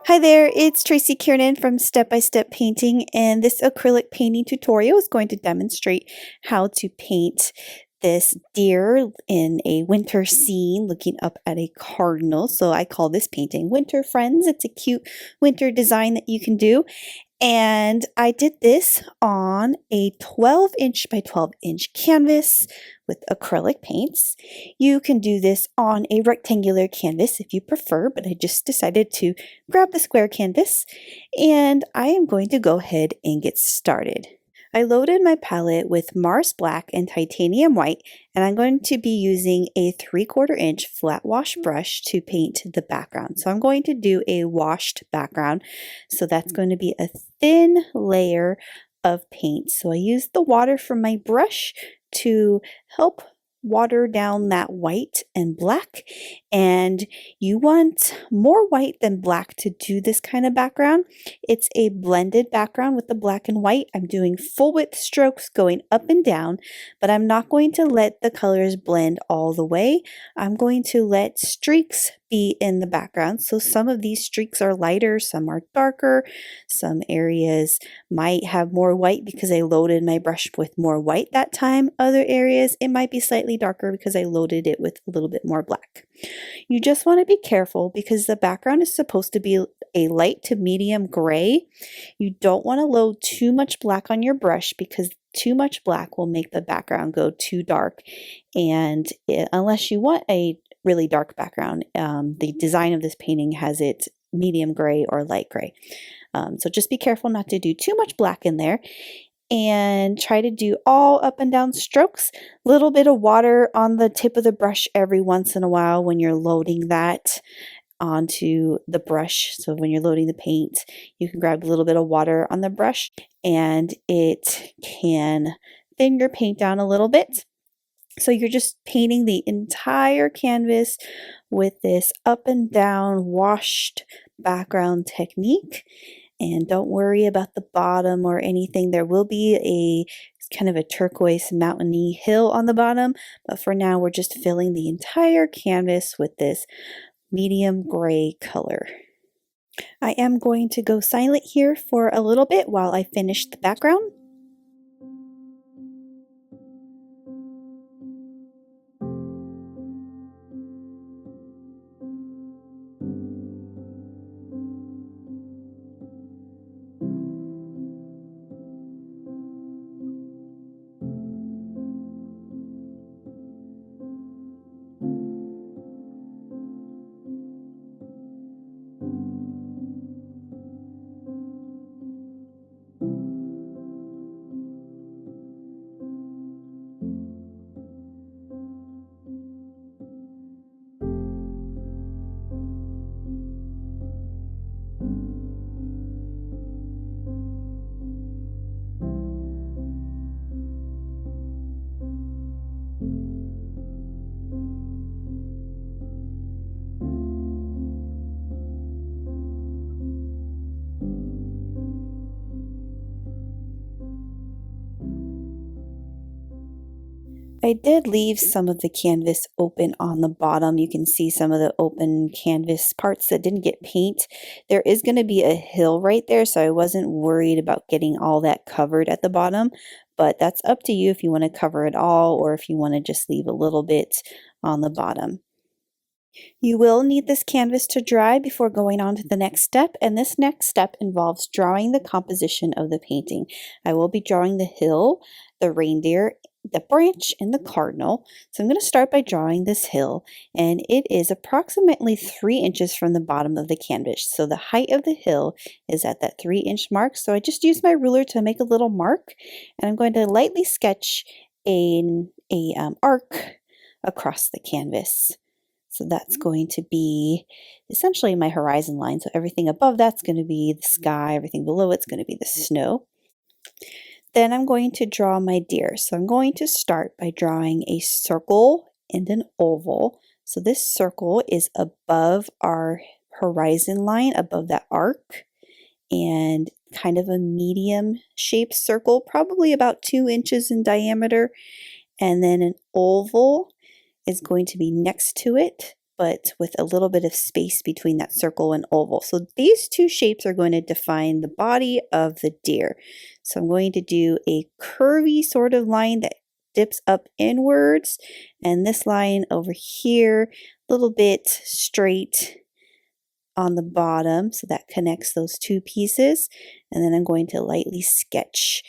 Hi there, it's Tracy Kiernan from Step by Step Painting, and this acrylic painting tutorial is going to demonstrate how to paint this deer in a winter scene looking up at a cardinal. So I call this painting Winter Friends. It's a cute winter design that you can do. And I did this on a 12-inch by 12-inch canvas with acrylic paints. You can do this on a rectangular canvas if you prefer, but I just decided to grab the square canvas, and I am going to go ahead and get started. I loaded my palette with Mars Black and Titanium White, and I'm going to be using a 3/4 inch flat wash brush to paint the background. So I'm going to do a washed background. So that's going to be a thin layer of paint. So I used the water from my brush to help water down that white and black, and you want more white than black to do this kind of background. It's a blended background with the black and white. I'm doing full width strokes going up and down, but I'm not going to let the colors blend all the way. I'm going to let streaks be in the background. So some of these streaks are lighter, some are darker, some areas might have more white because I loaded my brush with more white that time. Other areas it might be slightly darker because I loaded it with a little bit more black. You just want to be careful because the background is supposed to be a light to medium gray. You don't want to load too much black on your brush because too much black will make the background go too dark, and unless you want a really dark background, the design of this painting has it medium gray or light gray. So just be careful not to do too much black in there, and try to do all up and down strokes. Little bit of water on the tip of the brush every once in a while when you're loading that onto the brush. So when you're loading the paint, you can grab a little bit of water on the brush and it can thin your paint down a little bit. So you're just painting the entire canvas with this up and down washed background technique. And don't worry about the bottom or anything. There will be a kind of a turquoise mountainy hill on the bottom, but for now we're just filling the entire canvas with this medium gray color. I am going to go silent here for a little bit while I finish the background. I did leave some of the canvas open on the bottom. You can see some of the open canvas parts that didn't get paint. There is going to be a hill right there, so I wasn't worried about getting all that covered at the bottom, but that's up to you if you want to cover it all or if you want to just leave a little bit on the bottom. You will need this canvas to dry before going on to the next step, and this next step involves drawing the composition of the painting. I will be drawing the hill, the reindeer, the branch, and the cardinal. So I'm going to start by drawing this hill, and it is approximately 3 inches from the bottom of the canvas. So the height of the hill is at that 3-inch mark. So I just used my ruler to make a little mark, and I'm going to lightly sketch an arc across the canvas. So that's going to be essentially my horizon line. So everything above that's going to be the sky, everything below it's going to be the snow. Then I'm going to draw my deer. So I'm going to start by drawing a circle and an oval. So this circle is above our horizon line, above that arc, and kind of a medium shaped circle, probably about 2 inches in diameter. And then an oval is going to be next to it, but with a little bit of space between that circle and oval. So these two shapes are going to define the body of the deer. So I'm going to do a curvy sort of line that dips up inwards, and this line over here, a little bit straight on the bottom, so that connects those two pieces. And then I'm going to lightly sketch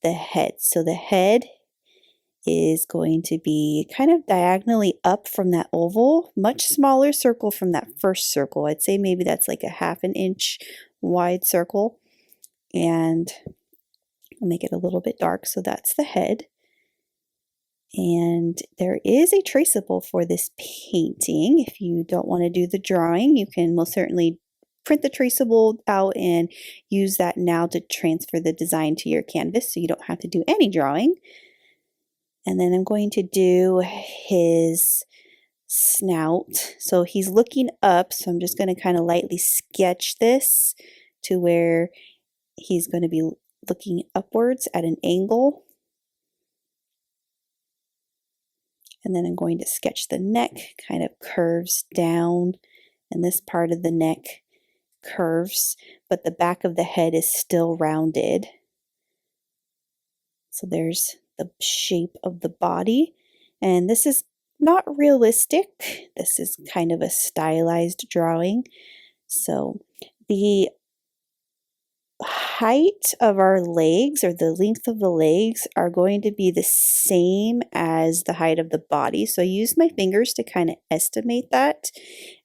the head. So the head is going to be kind of diagonally up from that oval, much smaller circle from that first circle. I'd say maybe that's like a 1/2 inch wide circle, and I'll make it a little bit dark. So that's the head. And there is a traceable for this painting. If you don't want to do the drawing, you can most certainly print the traceable out and use that now to transfer the design to your canvas, so you don't have to do any drawing. And then I'm going to do his snout. So he's looking up, so I'm just going to kind of lightly sketch this to where he's going to be looking upwards at an angle. And then I'm going to sketch the neck, kind of curves down, and this part of the neck curves, but the back of the head is still rounded. So there's the shape of the body, and this is not realistic. This is kind of a stylized drawing. So the height of our legs, or the length of the legs, are going to be the same as the height of the body. So I use my fingers to kind of estimate that,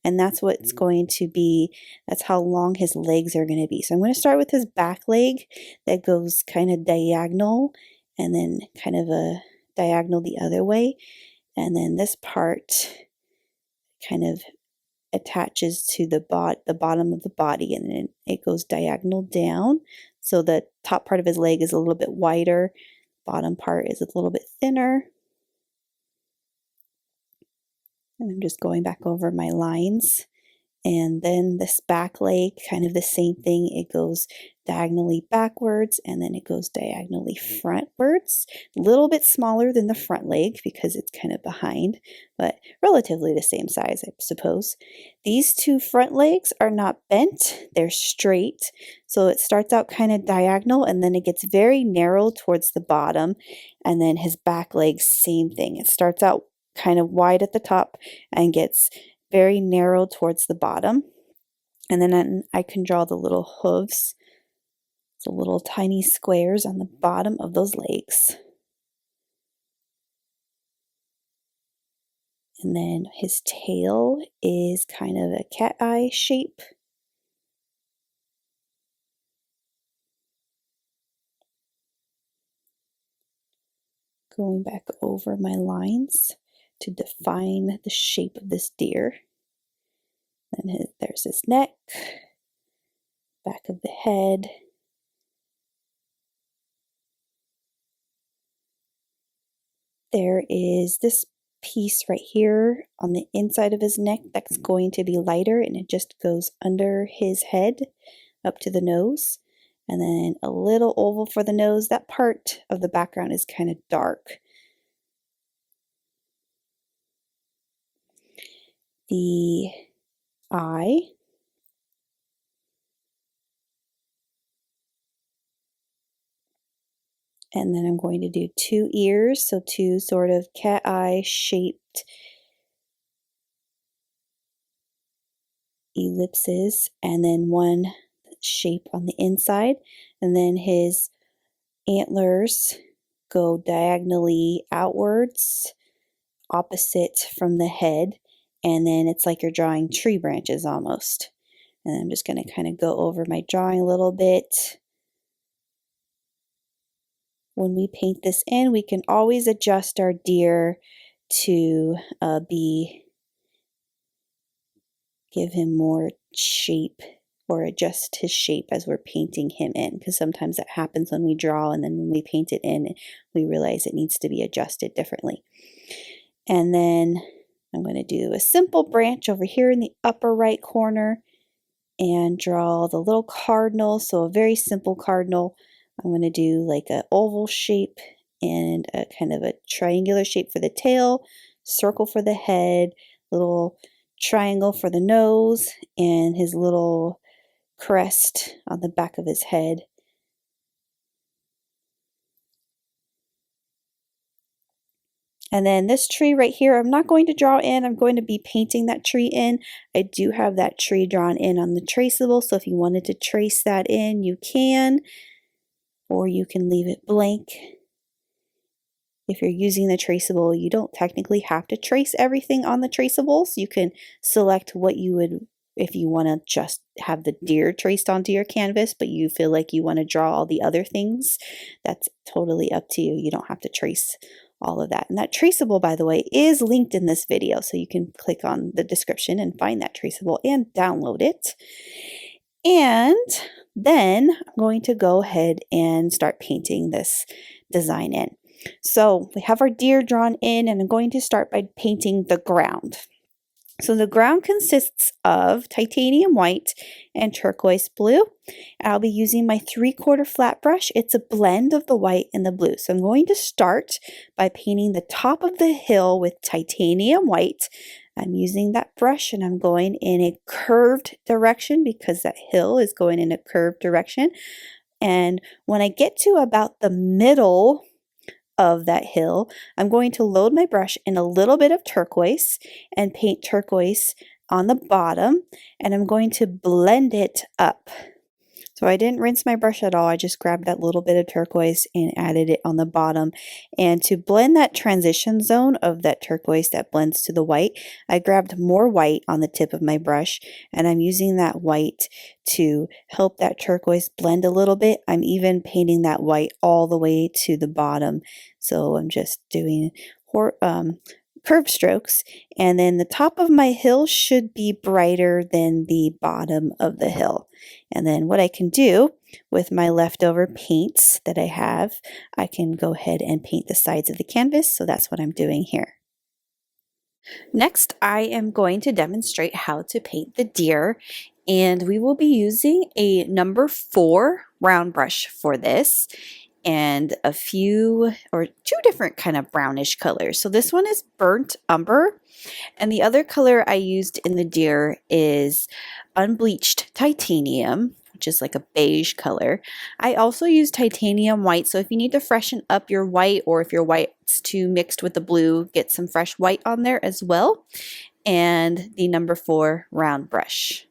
and that's what's going to be, that's how long his legs are going to be. So I'm going to start with his back leg that goes kind of diagonal, and then kind of a diagonal the other way, and then this part kind of attaches to the bottom of the body, and then it goes diagonal down. So the top part of his leg is a little bit wider, bottom part is a little bit thinner. And I'm just going back over my lines. And then this back leg, kind of the same thing. It goes diagonally backwards, and then it goes diagonally frontwards. A little bit smaller than the front leg because it's kind of behind, but relatively the same size, I suppose. These two front legs are not bent, they're straight. So it starts out kind of diagonal, and then it gets very narrow towards the bottom. And then his back leg, same thing. It starts out kind of wide at the top and gets very narrow towards the bottom. And then I can draw the little hooves, the little tiny squares on the bottom of those legs. And then his tail is kind of a cat eye shape. Going back over my lines to define the shape of this deer. Then there's his neck, back of the head, there is this piece right here on the inside of his neck that's going to be lighter, and it just goes under his head up to the nose. And then a little oval for the nose. That part of the background is kind of dark. The eye. And then I'm going to do 2 ears, so 2 sort of cat eye shaped ellipses, and then 1 shape on the inside. And then his antlers go diagonally outwards, opposite from the head, and then it's like you're drawing tree branches almost. And I'm just going to kind of go over my drawing a little bit. When we paint this in, we can always adjust our deer to give him more shape, or adjust his shape as we're painting him in, because sometimes that happens when we draw, and then when we paint it in, we realize it needs to be adjusted differently. And then I'm going to do a simple branch over here in the upper right corner and draw the little cardinal, so a very simple cardinal. I'm going to do like an oval shape and a kind of a triangular shape for the tail, circle for the head, little triangle for the nose and his little crest on the back of his head. And then this tree right here, I'm not going to draw in, I'm going to be painting that tree in. I do have that tree drawn in on the traceable, so if you wanted to trace that in, you can, or you can leave it blank. If you're using the traceable, you don't technically have to trace everything on the traceables. You can select what you would, if you want to just have the deer traced onto your canvas, but you feel like you want to draw all the other things, that's totally up to you. You don't have to trace all of that. And that traceable, by the way, is linked in this video, so you can click on the description and find that traceable and download it. And then I'm going to go ahead and start painting this design in. So we have our deer drawn in, and I'm going to start by painting the ground. So the ground consists of titanium white and turquoise blue. I'll be using my 3/4 flat brush. It's a blend of the white and the blue. So I'm going to start by painting the top of the hill with titanium white. I'm using that brush and I'm going in a curved direction because that hill is going in a curved direction. And when I get to about the middle of that hill, I'm going to load my brush in a little bit of turquoise and paint turquoise on the bottom, and I'm going to blend it up. So I didn't rinse my brush at all. I just grabbed that little bit of turquoise and added it on the bottom. And to blend that transition zone of that turquoise that blends to the white, I grabbed more white on the tip of my brush, and I'm using that white to help that turquoise blend a little bit. I'm even painting that white all the way to the bottom. So I'm just doing curved strokes, and then the top of my hill should be brighter than the bottom of the hill. And then what I can do with my leftover paints that I have, I can go ahead and paint the sides of the canvas. So that's what I'm doing here. Next, I am going to demonstrate how to paint the deer, and we will be using a number 4 round brush for this, and a few or 2 different kind of brownish colors. So this one is burnt umber, and the other color I used in the deer is unbleached titanium, which is like a beige color. I also use titanium white, so if you need to freshen up your white, or if your white's too mixed with the blue, get some fresh white on there as well, and the number 4 round brush.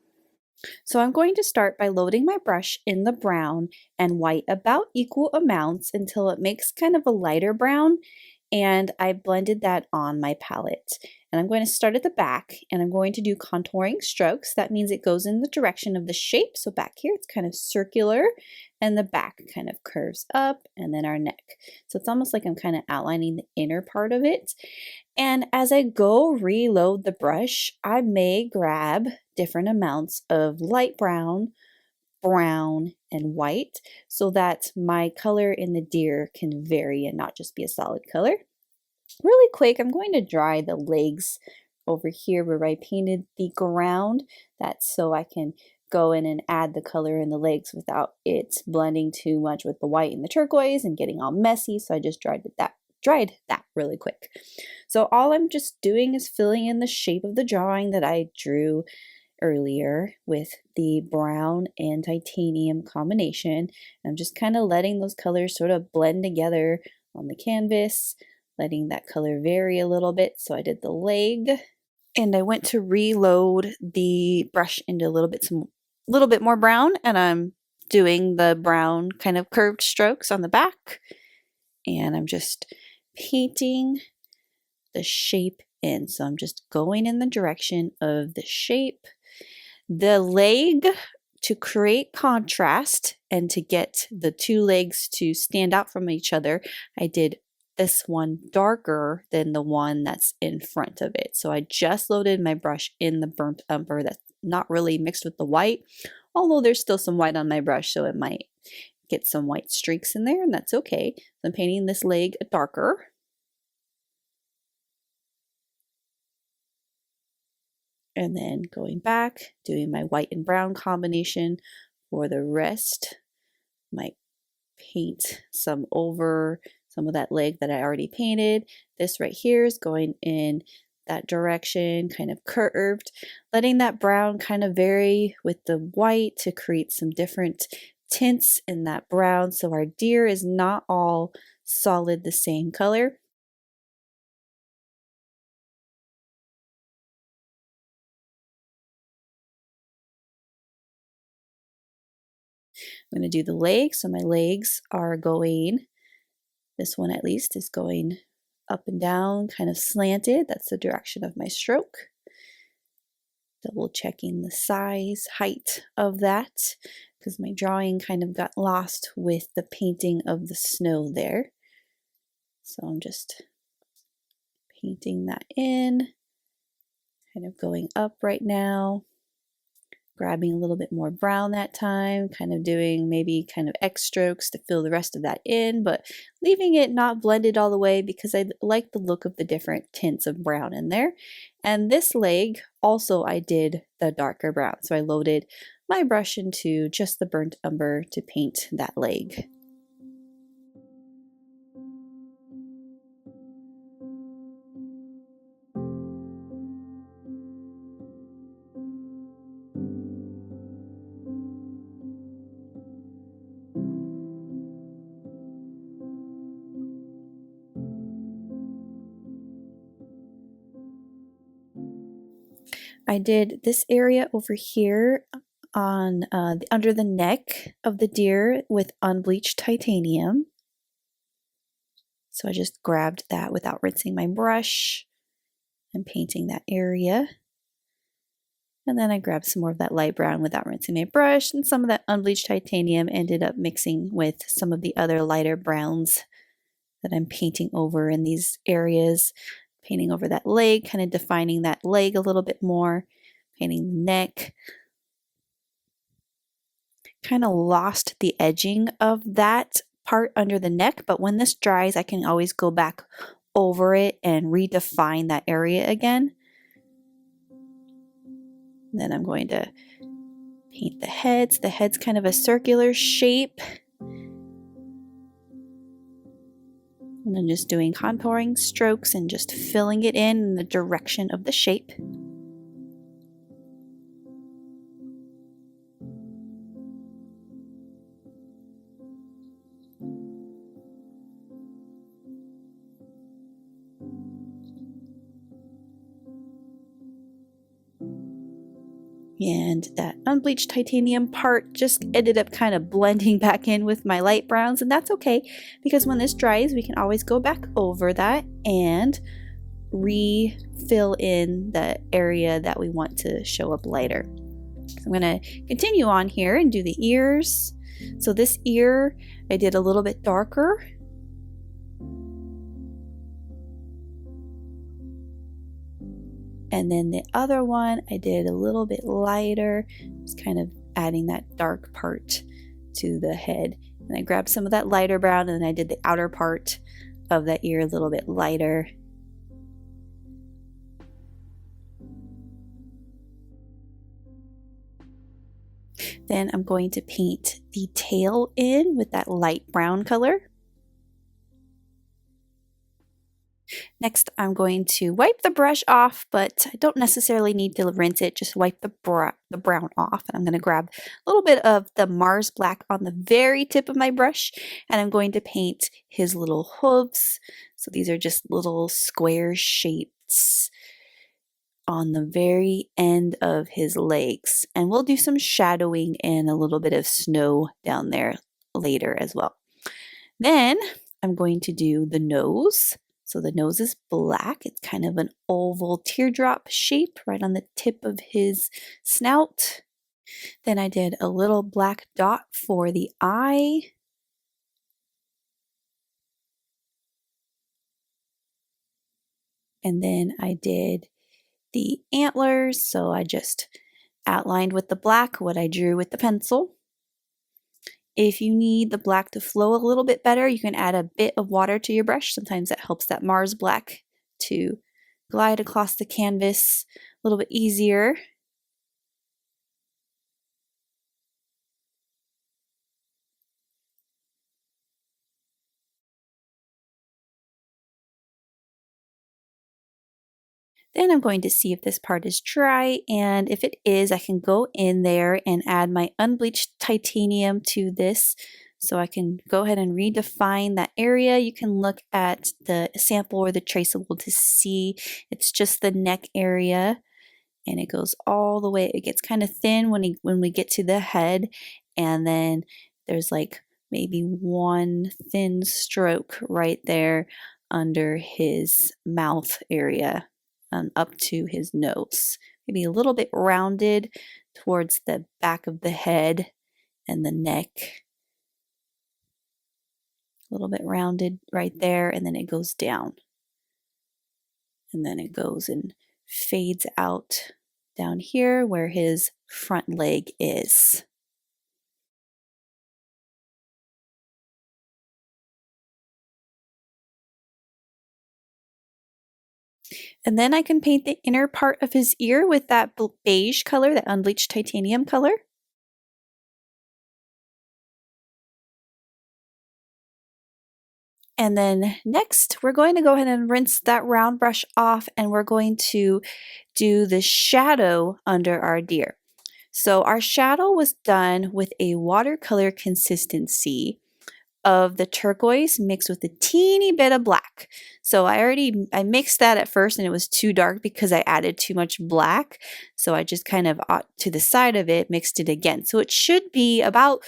So I'm going to start by loading my brush in the brown and white about equal amounts until it makes kind of a lighter brown, and I blended that on my palette. And I'm going to start at the back, and I'm going to do contouring strokes. That means it goes in the direction of the shape. So back here it's kind of circular, and the back kind of curves up, and then our neck. So it's almost like I'm kind of outlining the inner part of it. And as I go reload the brush, I may grab different amounts of light brown, brown, and white so that my color in the deer can vary and not just be a solid color. Really quick, I'm going to dry the legs over here where I painted the ground. That's so I can go in and add the color in the legs without it blending too much with the white and the turquoise and getting all messy. So I just dried that really quick. So all I'm just doing is filling in the shape of the drawing that I drew earlier with the brown and titanium combination. I'm just kind of letting those colors sort of blend together on the canvas, letting that color vary a little bit. So I did the leg, and I went to reload the brush into a little bit more brown, and I'm doing the brown kind of curved strokes on the back, and I'm just painting the shape in. So I'm just going in the direction of the shape. The leg, to create contrast and to get the 2 legs to stand out from each other, I did this one darker than the one that's in front of it. So I just loaded my brush in the burnt umber that's not really mixed with the white, although there's still some white on my brush, so it might get some white streaks in there, and that's okay. So I'm painting this leg darker. And then going back, doing my white and brown combination for the rest. Might paint some over some of that leg that I already painted. This right here is going in that direction, kind of curved, letting that brown kind of vary with the white to create some different tints in that brown so our deer is not all solid the same color. I'm going to do the legs. So my legs are going, this one at least is going up and down, kind of slanted. That's the direction of my stroke. Double checking the size, height of that, because my drawing kind of got lost with the painting of the snow there. So I'm just painting that in, kind of going up right now. Grabbing a little bit more brown that time, kind of doing maybe kind of X strokes to fill the rest of that in, but leaving it not blended all the way because I like the look of the different tints of brown in there. And this leg also I did the darker brown. So I loaded my brush into just the burnt umber to paint that leg. I did this area over here on under the neck of the deer with unbleached titanium. So I just grabbed that without rinsing my brush and painting that area. And then I grabbed some more of that light brown without rinsing my brush, and some of that unbleached titanium ended up mixing with some of the other lighter browns that I'm painting over in these areas. Painting over that leg, kind of defining that leg a little bit more, painting the neck. Kind of lost the edging of that part under the neck, but when this dries, I can always go back over it and redefine that area again. And then I'm going to paint the heads. The head's kind of a circular shape. And then just doing contouring strokes and just filling it in the direction of the shape. And that unbleached titanium part just ended up kind of blending back in with my light browns, and that's okay because when this dries we can always go back over that and refill in the area that we want to show up lighter. So I'm going to continue on here and do the ears. So this ear I did a little bit darker. And then the other one I did a little bit lighter, just kind of adding that dark part to the head. And I grabbed some of that lighter brown and then I did the outer part of that ear a little bit lighter. Then I'm going to paint the tail in with that light brown color. Next, I'm going to wipe the brush off, but I don't necessarily need to rinse it, just wipe the brown off. And I'm going to grab a little bit of the Mars Black on the very tip of my brush, and I'm going to paint his little hooves. So these are just little square shapes on the very end of his legs. And we'll do some shadowing and a little bit of snow down there later as well. Then I'm going to do the nose. So the nose is black. It's kind of an oval teardrop shape right on the tip of his snout. Then I did a little black dot for the eye. And then I did the antlers. So I just outlined with the black what I drew with the pencil. If you need the black to flow a little bit better, you can add a bit of water to your brush. Sometimes that helps that Mars Black to glide across the canvas a little bit easier. Then I'm going to see if this part is dry, and if it is, I can go in there and add my unbleached titanium to this. So I can go ahead and redefine that area. You can look at the sample or the traceable to see it's just the neck area, and it goes all the way. It gets kind of thin when we get to the head, and then there's like maybe one thin stroke right there under his mouth area, up to his nose. Maybe a little bit rounded towards the back of the head and the neck. A little bit rounded right there, and then it goes down. And then it goes and fades out down here where his front leg is. And then I can paint the inner part of his ear with that beige color, that unbleached titanium color. And then next, we're going to go ahead and rinse that round brush off, and we're going to do the shadow under our deer. So our shadow was done with a watercolor consistency of the turquoise mixed with a teeny bit of black. So I mixed that at first, and it was too dark because I added too much black. So I just kind of to the side of it mixed it again. So it should be about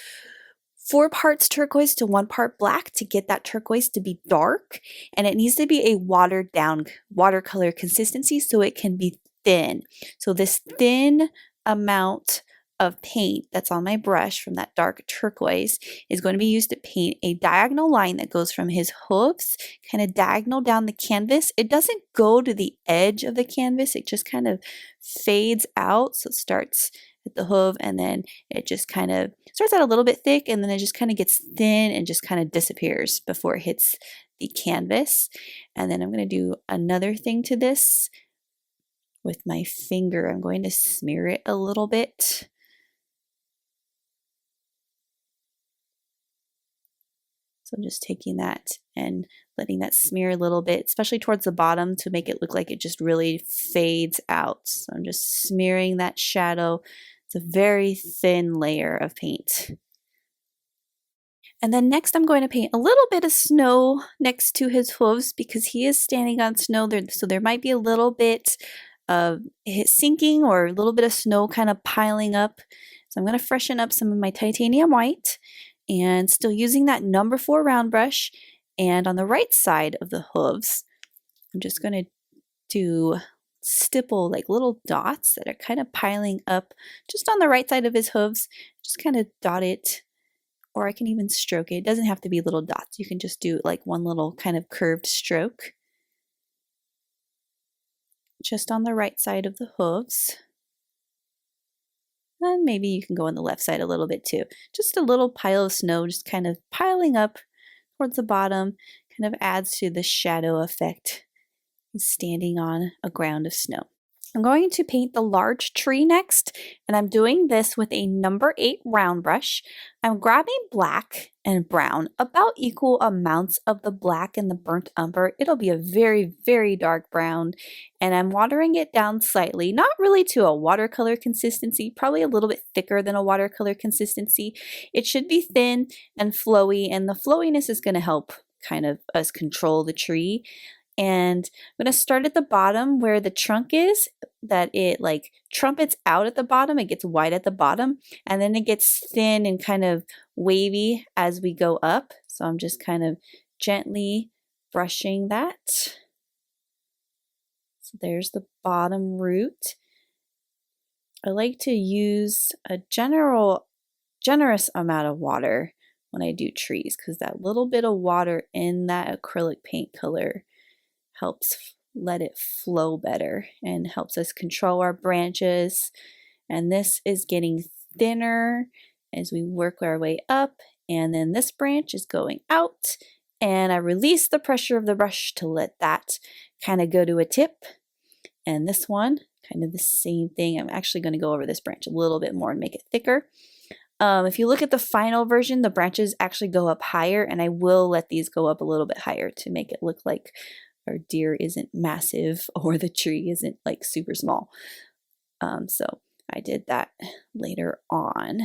4 parts turquoise to 1 part black to get that turquoise to be dark, and it needs to be a watered down watercolor consistency so it can be thin. So this thin amount of paint that's on my brush from that dark turquoise is going to be used to paint a diagonal line that goes from his hooves kind of diagonal down the canvas. It doesn't go to the edge of the canvas, it just kind of fades out. So it starts at the hoof, and then it just kind of starts out a little bit thick, and then it just kind of gets thin and just kind of disappears before it hits the canvas. And then I'm going to do another thing to this with my finger. I'm going to smear it a little bit. So I'm just taking that and letting that smear a little bit, especially towards the bottom, to make it look like it just really fades out. So I'm just smearing that shadow. It's a very thin layer of paint. And then next I'm going to paint a little bit of snow next to his hooves because he is standing on snow there. So there might be a little bit of it sinking or a little bit of snow kind of piling up. So I'm going to freshen up some of my titanium white and still using that number 4 round brush. And on the right side of the hooves, I'm just going to do stipple like little dots that are kind of piling up just on the right side of his hooves. Just kind of dot it, or I can even stroke it. It doesn't have to be little dots. You can just do like one little kind of curved stroke just on the right side of the hooves. And maybe you can go on the left side a little bit too. Just a little pile of snow just kind of piling up towards the bottom, kind of adds to the shadow effect. He's standing on a ground of snow. I'm going to paint the large tree next, and I'm doing this with a number 8 round brush. I'm grabbing black and brown, about equal amounts of the black and the burnt umber. It'll be a very, very dark brown, and I'm watering it down slightly, not really to a watercolor consistency, probably a little bit thicker than a watercolor consistency. It should be thin and flowy, and the flowiness is going to help kind of us control the tree. And I'm going to start at the bottom where the trunk is, that it like trumpets out at the bottom. It gets wide at the bottom, and then it gets thin and kind of wavy as we go up. So I'm just kind of gently brushing that. So there's the bottom root. I like to use a generous amount of water when I do trees, because that little bit of water in that acrylic paint color helps let it flow better and helps us control our branches. And this is getting thinner as we work our way up, and then this branch is going out, and I release the pressure of the brush to let that kind of go to a tip. And this one, kind of the same thing. I'm actually going to go over this branch a little bit more and make it thicker. If you look at the final version, the branches actually go up higher, and I will let these go up a little bit higher to make it look like our deer isn't massive or the tree isn't like super small. So I did that later on.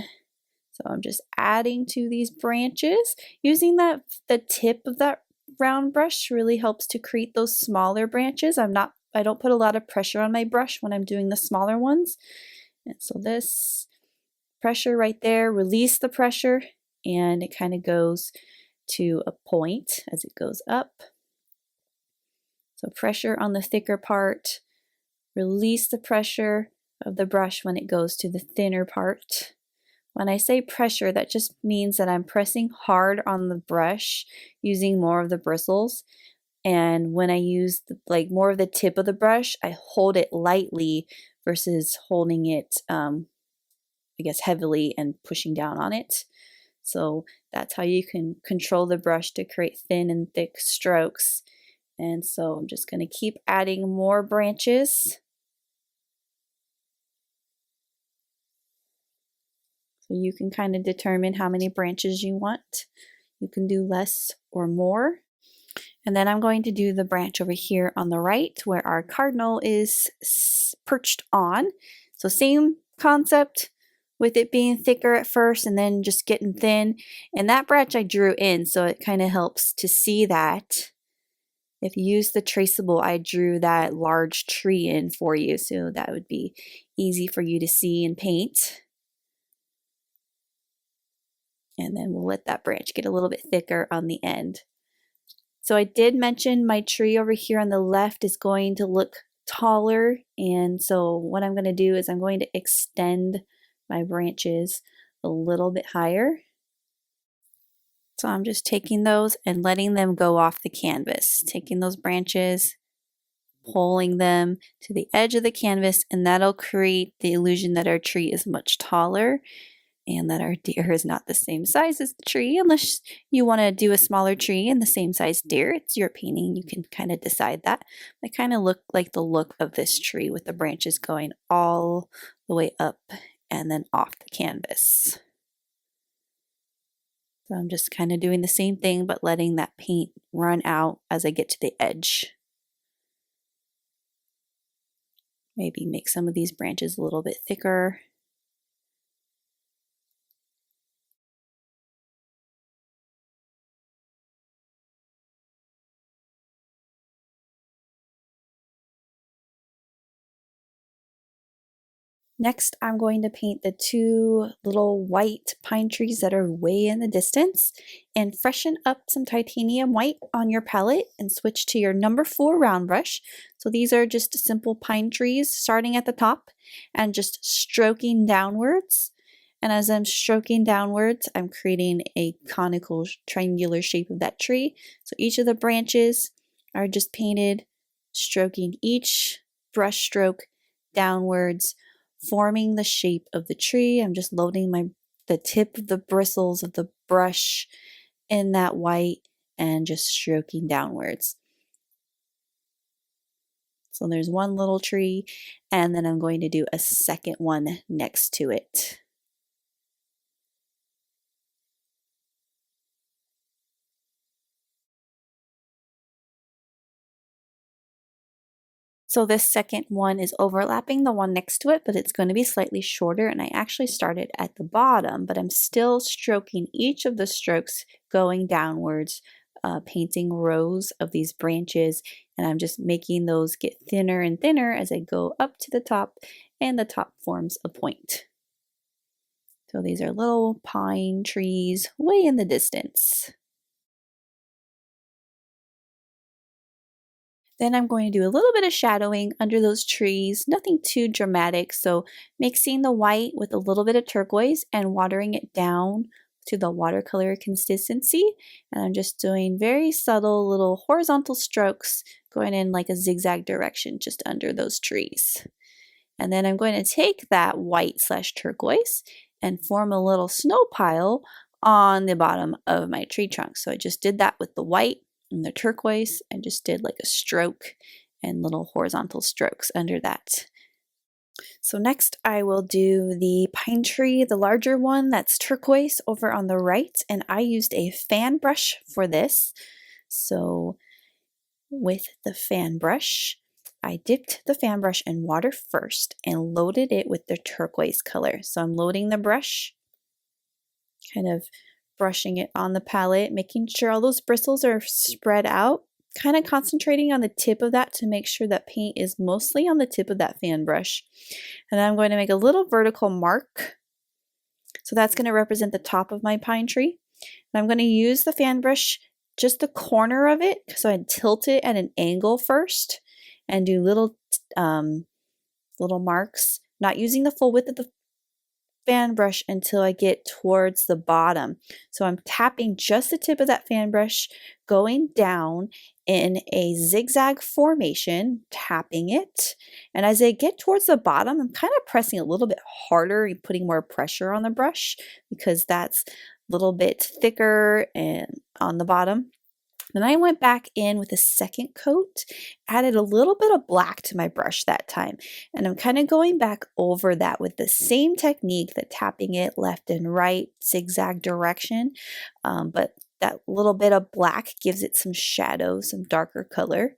So I'm just adding to these branches. Using the tip of that round brush really helps to create those smaller branches. I don't put a lot of pressure on my brush when I'm doing the smaller ones. And so this pressure right there, release the pressure, and it kind of goes to a point as it goes up. So pressure on the thicker part, release the pressure of the brush when it goes to the thinner part. When I say pressure, that just means that I'm pressing hard on the brush using more of the bristles. And when I use like more of the tip of the brush, I hold it lightly versus holding it, I guess, heavily and pushing down on it. So that's how you can control the brush to create thin and thick strokes. And so I'm just going to keep adding more branches. So you can kind of determine how many branches you want. You can do less or more. And then I'm going to do the branch over here on the right where our cardinal is perched on. So same concept with it being thicker at first and then just getting thin. And that branch I drew in, so it kind of helps to see that. If you use the traceable, I drew that large tree in for you, so that would be easy for you to see and paint. And then we'll let that branch get a little bit thicker on the end. So I did mention my tree over here on the left is going to look taller, and so what I'm going to do is I'm going to extend my branches a little bit higher. So I'm just taking those and letting them go off the canvas, taking those branches, pulling them to the edge of the canvas, and that'll create the illusion that our tree is much taller and that our deer is not the same size as the tree. Unless you want to do a smaller tree and the same size deer, it's your painting, you can kind of decide that. I kind of look like the look of this tree with the branches going all the way up and then off the canvas. So I'm just kind of doing the same thing, but letting that paint run out as I get to the edge. Maybe make some of these branches a little bit thicker. Next, I'm going to paint the two little white pine trees that are way in the distance, and freshen up some titanium white on your palette and switch to your number 4 round brush. So these are just simple pine trees starting at the top and just stroking downwards. And as I'm stroking downwards, I'm creating a conical triangular shape of that tree. So each of the branches are just painted, stroking each brush stroke downwards, forming the shape of the tree. I'm just loading the tip of the bristles of the brush in that white and just stroking downwards. So there's one little tree, and then I'm going to do a second one next to it. So this second one is overlapping the one next to it, but it's going to be slightly shorter, and I actually started at the bottom, but I'm still stroking each of the strokes going downwards, painting rows of these branches, and I'm just making those get thinner and thinner as I go up to the top, and the top forms a point. So these are little pine trees way in the distance. Then I'm going to do a little bit of shadowing under those trees, nothing too dramatic. So mixing the white with a little bit of turquoise and watering it down to the watercolor consistency. And I'm just doing very subtle little horizontal strokes going in like a zigzag direction just under those trees. And then I'm going to take that white / turquoise and form a little snow pile on the bottom of my tree trunk. So I just did that with the white and the turquoise, and just did like a stroke and little horizontal strokes under that. So next I will do the pine tree, the larger one that's turquoise over on the right, and I used a fan brush for this. So with the fan brush. I dipped the fan brush in water first and loaded it with the turquoise color. So I'm loading the brush, kind of brushing it on the palette, making sure all those bristles are spread out, kind of concentrating on the tip of that to make sure that paint is mostly on the tip of that fan brush. And then I'm going to make a little vertical mark. So that's going to represent the top of my pine tree. And I'm going to use the fan brush, just the corner of it, so I tilt it at an angle first and do little marks, not using the full width of the fan brush until I get towards the bottom. So I'm tapping just the tip of that fan brush, going down in a zigzag formation, tapping it. And as I get towards the bottom, I'm kind of pressing a little bit harder and putting more pressure on the brush because that's a little bit thicker and on the bottom. Then I went back in with a second coat, added a little bit of black to my brush that time. And I'm kind of going back over that with the same technique, that tapping it left and right, zigzag direction. But that little bit of black gives it some shadow, some darker color.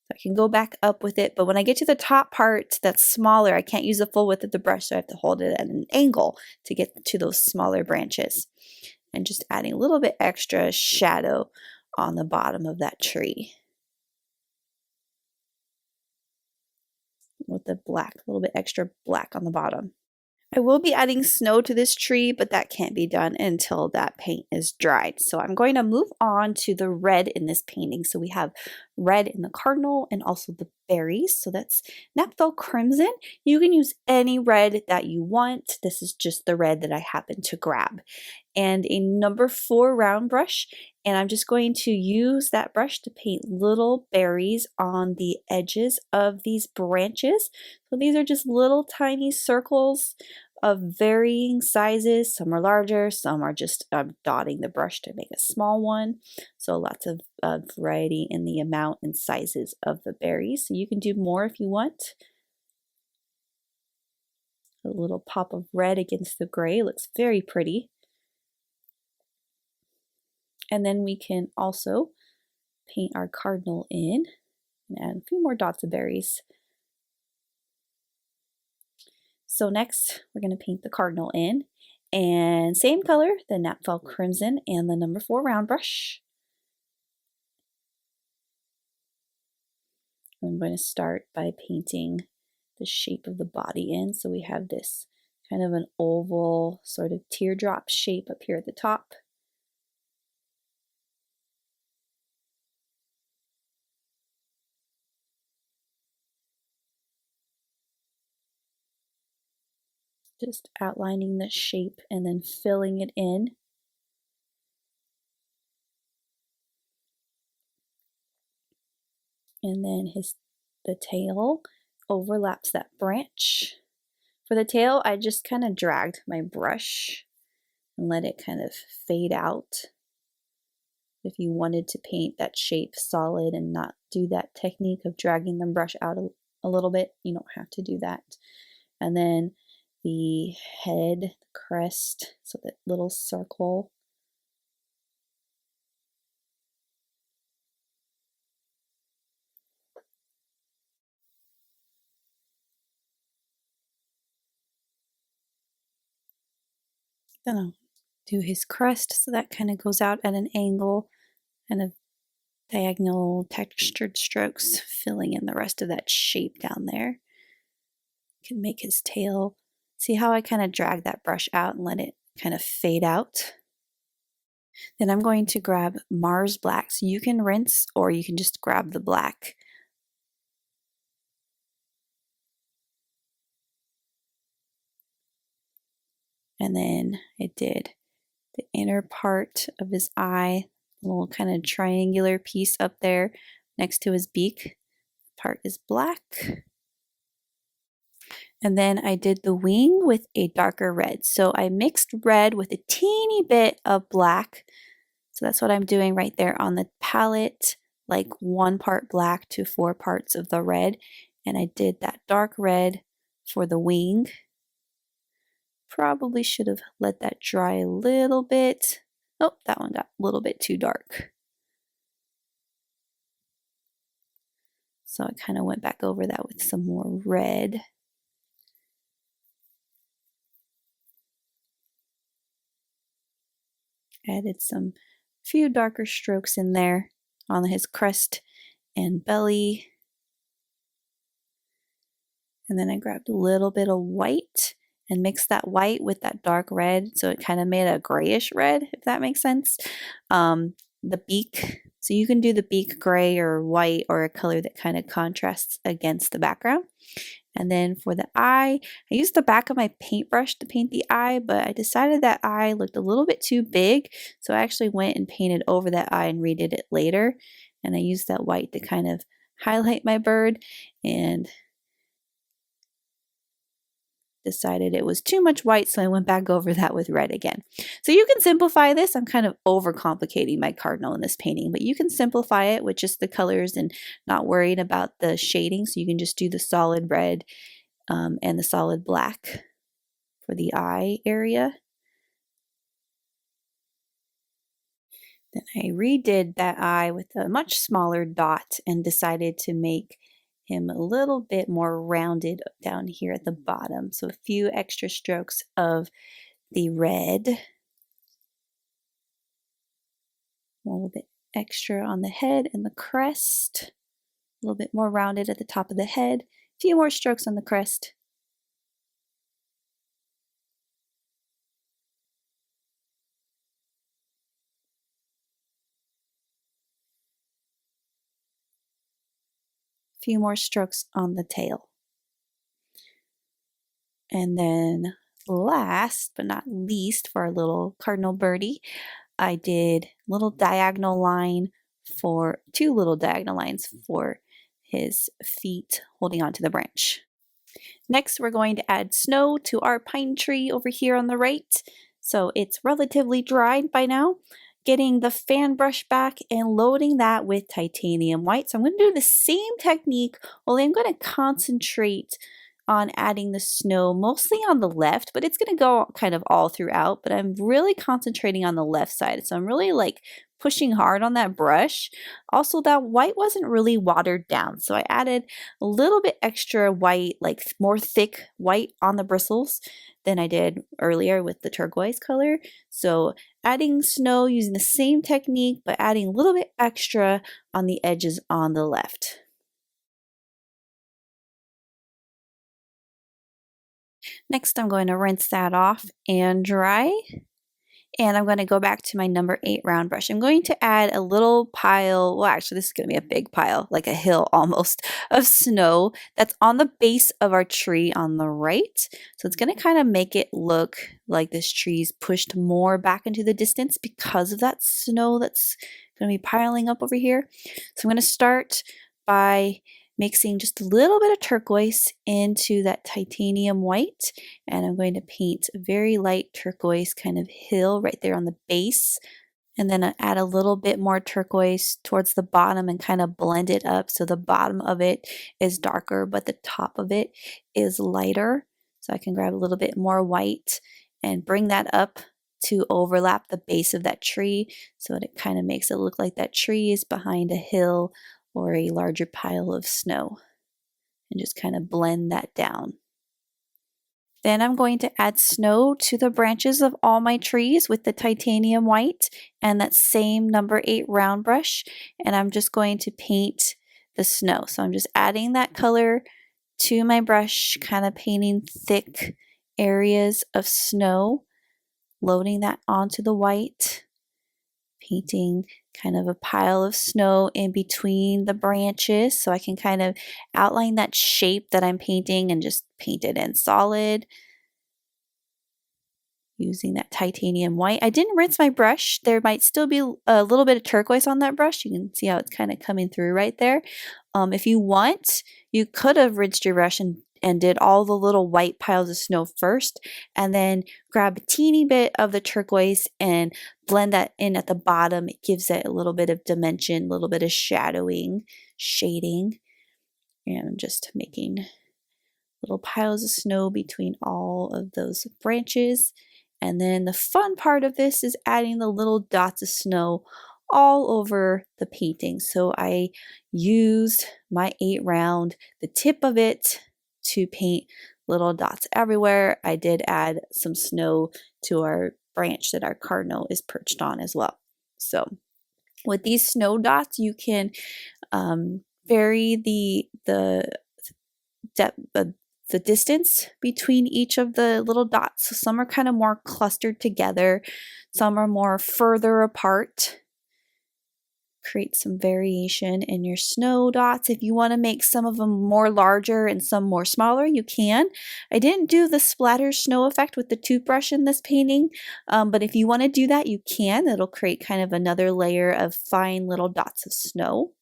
So I can go back up with it, but when I get to the top part that's smaller, I can't use the full width of the brush, so I have to hold it at an angle to get to those smaller branches. And just adding a little bit extra shadow on the bottom of that tree with the black, a little bit extra black on the bottom. I will be adding snow to this tree, but that can't be done until that paint is dried. So I'm going to move on to the red in this painting. So we have red in the cardinal and also the berries. So that's Naphthol Crimson. You can use any red that you want. This is just the red that I happen to grab. And a number 4 round brush. And I'm just going to use that brush to paint little berries on the edges of these branches. So these are just little tiny circles of varying sizes. Some are larger, some are just dotting the brush to make a small one. So lots of variety in the amount and sizes of the berries. So you can do more if you want. A little pop of red against the gray looks very pretty. And then we can also paint our cardinal in and add a few more dots of berries. So next we're going to paint the cardinal in, and same color, the Naphthol Crimson and the number 4 round brush. I'm going to start by painting the shape of the body in. So we have this kind of an oval sort of teardrop shape up here at the top. Just outlining the shape and then filling it in. And then the tail overlaps that branch. For the tail, I just kind of dragged my brush and let it kind of fade out. If you wanted to paint that shape solid and not do that technique of dragging the brush out a little bit, you don't have to do that. And then the head, the crest, so that little circle. Then I'll do his crest, so that kind of goes out at an angle, and a diagonal textured strokes filling in the rest of that shape down there. Can make his tail. See how I kind of drag that brush out and let it kind of fade out? Then I'm going to grab Mars Black. So you can rinse or you can just grab the black. And then I did the inner part of his eye, a little kind of triangular piece up there next to his beak. Part is black. And then I did the wing with a darker red. So I mixed red with a teeny bit of black. So that's what I'm doing right there on the palette, like 1 part black to 4 parts of the red. And I did that dark red for the wing. Probably should have let that dry a little bit. Oh, that one got a little bit too dark. So I kind of went back over that with some more red. Added some few darker strokes in there on his crest and belly. And then I grabbed a little bit of white and mixed that white with that dark red, so it kind of made a grayish red, if that makes sense. The beak, so you can do the beak gray or white or a color that kind of contrasts against the background. And then for the eye, I used the back of my paintbrush to paint the eye, but I decided that eye looked a little bit too big, so I actually went and painted over that eye and redid it later. And I used that white to kind of highlight my bird, and decided it was too much white, so I went back over that with red again. So you can simplify this. I'm kind of overcomplicating my cardinal in this painting, but you can simplify it with just the colors and not worrying about the shading. So you can just do the solid red and the solid black for the eye area. Then I redid that eye with a much smaller dot and decided to make him a little bit more rounded down here at the bottom. So a few extra strokes of the red. A little bit extra on the head and the crest. A little bit more rounded at the top of the head. A few more strokes on the crest. A few more strokes on the tail. And then last but not least, for our little cardinal birdie, I did a little diagonal line for two little diagonal lines for his feet holding onto the branch. Next, we're going to add snow to our pine tree over here on the right. So it's relatively dried by now. Getting the fan brush back and loading that with titanium white. So I'm going to do the same technique, only I'm going to concentrate on adding the snow mostly on the left, but it's going to go kind of all throughout, but I'm really concentrating on the left side. So I'm really like pushing hard on that brush. Also, that white wasn't really watered down, so I added a little bit extra white, like more thick white on the bristles than I did earlier with the turquoise color. So adding snow using the same technique, but adding a little bit extra on the edges on the left. Next, I'm going to rinse that off and dry. And I'm going to go back to my number 8 round brush. I'm going to add a little pile, well actually this is going to be a big pile, like a hill almost, of snow that's on the base of our tree on the right. So it's going to kind of make it look like this tree's pushed more back into the distance because of that snow that's going to be piling up over here. So I'm going to start by mixing just a little bit of turquoise into that titanium white, and I'm going to paint a very light turquoise kind of hill right there on the base, and then I add a little bit more turquoise towards the bottom and kind of blend it up so the bottom of it is darker but the top of it is lighter. So I can grab a little bit more white and bring that up to overlap the base of that tree so that it kind of makes it look like that tree is behind a hill or a larger pile of snow, and just kind of blend that down. Then I'm going to add snow to the branches of all my trees with the titanium white and that same number 8 round brush, and I'm just going to paint the snow. So I'm just adding that color to my brush, kind of painting thick areas of snow, loading that onto the white, painting kind of a pile of snow in between the branches so I can kind of outline that shape that I'm painting and just paint it in solid using that titanium white. I didn't rinse my brush. There might still be a little bit of turquoise on that brush. You can see how it's kind of coming through right there. If you want, you could have rinsed your brush and did all the little white piles of snow first, and then grab a teeny bit of the turquoise and blend that in at the bottom. It gives it a little bit of dimension, a little bit of shadowing, shading, and just making little piles of snow between all of those branches. And then the fun part of this is adding the little dots of snow all over the painting. So I used my 8 round, the tip of it, to paint little dots everywhere. I did add some snow to our branch that our cardinal is perched on as well. So with these snow dots, you can vary the depth, the distance between each of the little dots. So some are kind of more clustered together, some are more further apart. Create some variation in your snow dots. If you want to make some of them more larger and some more smaller, you can. I didn't do the splatter snow effect with the toothbrush in this painting, but if you want to do that, you can. It'll create kind of another layer of fine little dots of snow.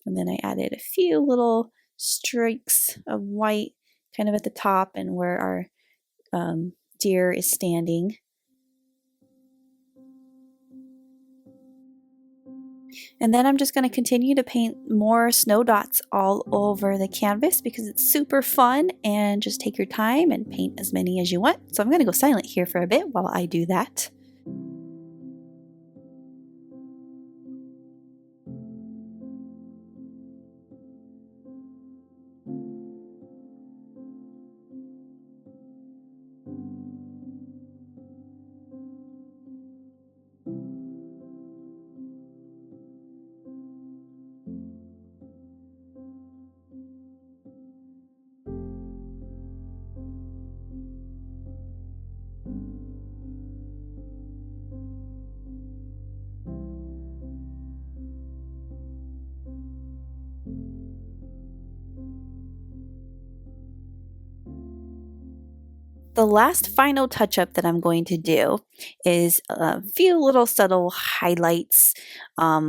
And then I added a few little streaks of white kind of at the top and where our deer is standing. And then I'm just going to continue to paint more snow dots all over the canvas because it's super fun, and just take your time and paint as many as you want. So I'm going to go silent here for a bit while I do that. The last final touch-up that I'm going to do is a few little subtle highlights,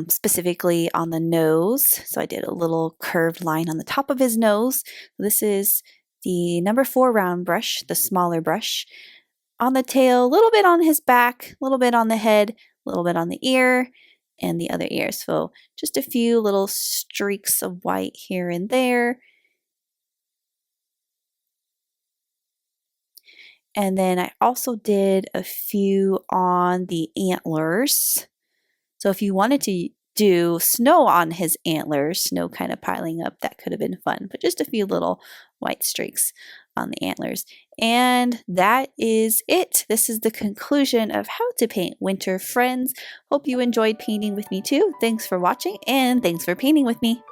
specifically on the nose. So I did a little curved line on the top of his nose. This is the number 4 round brush, the smaller brush. On the tail, a little bit on his back, a little bit on the head, a little bit on the ear, and the other ear. So just a few little streaks of white here and there. And then I also did a few on the antlers. So if you wanted to do snow on his antlers, snow kind of piling up, that could have been fun. But just a few little white streaks on the antlers. And that is it. This is the conclusion of how to paint winter friends. Hope you enjoyed painting with me too. Thanks for watching, and thanks for painting with me.